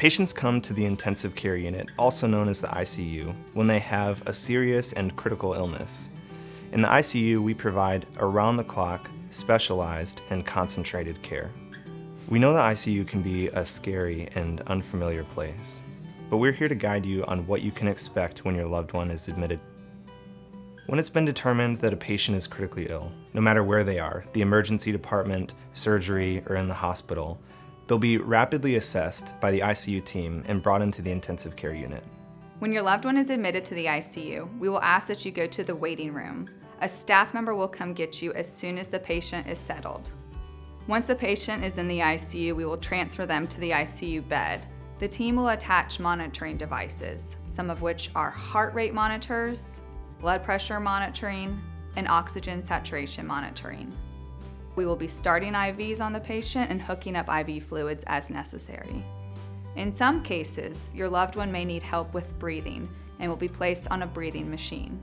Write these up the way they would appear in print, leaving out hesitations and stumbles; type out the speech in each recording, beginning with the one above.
Patients come to the intensive care unit, also known as the ICU, when they have a serious and critical illness. In the ICU, we provide around-the-clock, specialized, and concentrated care. We know the ICU can be a scary and unfamiliar place, but we're here to guide you on what you can expect when your loved one is admitted. When it's been determined that a patient is critically ill, no matter where they are, the emergency department, surgery, or in the hospital, they'll be rapidly assessed by the ICU team and brought into the intensive care unit. When your loved one is admitted to the ICU, we will ask that you go to the waiting room. A staff member will come get you as soon as the patient is settled. Once the patient is in the ICU, we will transfer them to the ICU bed. The team will attach monitoring devices, some of which are heart rate monitors, blood pressure monitoring, and oxygen saturation monitoring. We will be starting IVs on the patient and hooking up IV fluids as necessary. In some cases, your loved one may need help with breathing and will be placed on a breathing machine.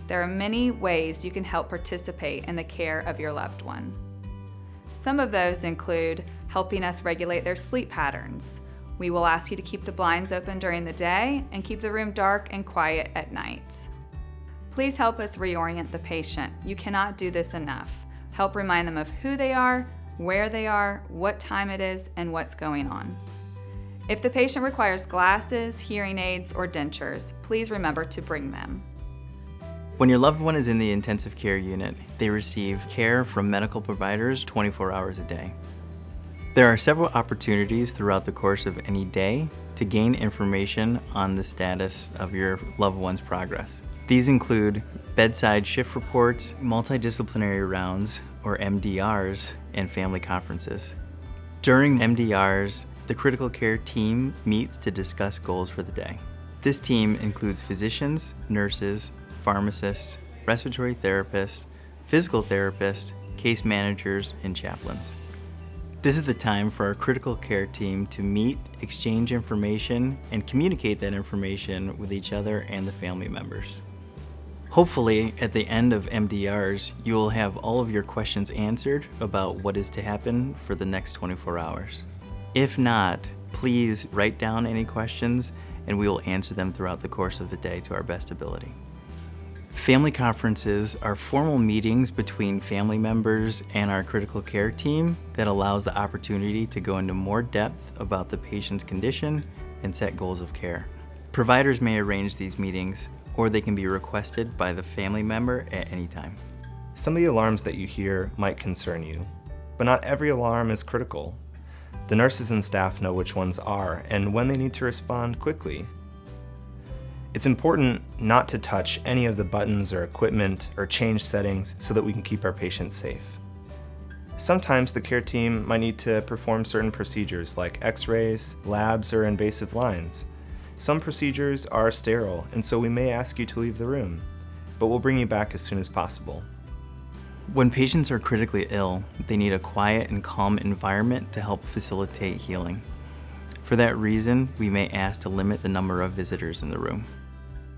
There are many ways you can help participate in the care of your loved one. Some of those include helping us regulate their sleep patterns. We will ask you to keep the blinds open during the day and keep the room dark and quiet at night. Please help us reorient the patient. You cannot do this enough. Help remind them of who they are, where they are, what time it is, and what's going on. If the patient requires glasses, hearing aids, or dentures, please remember to bring them. When your loved one is in the intensive care unit, they receive care from medical providers 24 hours a day. There are several opportunities throughout the course of any day to gain information on the status of your loved one's progress. These include bedside shift reports, multidisciplinary rounds, or MDRs, and family conferences. During MDRs, the critical care team meets to discuss goals for the day. This team includes physicians, nurses, pharmacists, respiratory therapists, physical therapists, case managers, and chaplains. This is the time for our critical care team to meet, exchange information, and communicate that information with each other and the family members. Hopefully, at the end of MDRs, you will have all of your questions answered about what is to happen for the next 24 hours. If not, please write down any questions and we will answer them throughout the course of the day to our best ability. Family conferences are formal meetings between family members and our critical care team that allows the opportunity to go into more depth about the patient's condition and set goals of care. Providers may arrange these meetings, or they can be requested by the family member at any time. Some of the alarms that you hear might concern you, but not every alarm is critical. The nurses and staff know which ones are and when they need to respond quickly. It's important not to touch any of the buttons or equipment or change settings so that we can keep our patients safe. Sometimes the care team might need to perform certain procedures like x-rays, labs, or invasive lines. Some procedures are sterile, and so we may ask you to leave the room, but we'll bring you back as soon as possible. When patients are critically ill, they need a quiet and calm environment to help facilitate healing. For that reason, we may ask to limit the number of visitors in the room.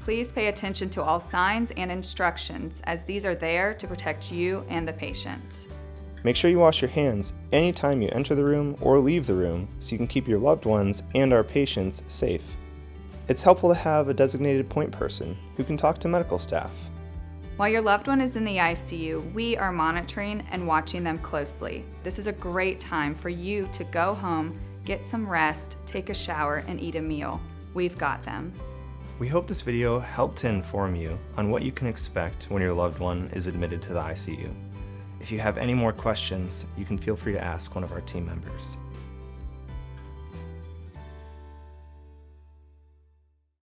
Please pay attention to all signs and instructions, as these are there to protect you and the patient. Make sure you wash your hands anytime you enter the room or leave the room so you can keep your loved ones and our patients safe. It's helpful to have a designated point person who can talk to medical staff. While your loved one is in the ICU, we are monitoring and watching them closely. This is a great time for you to go home, get some rest, take a shower, and eat a meal. We've got them. We hope this video helped to inform you on what you can expect when your loved one is admitted to the ICU. If you have any more questions, you can feel free to ask one of our team members.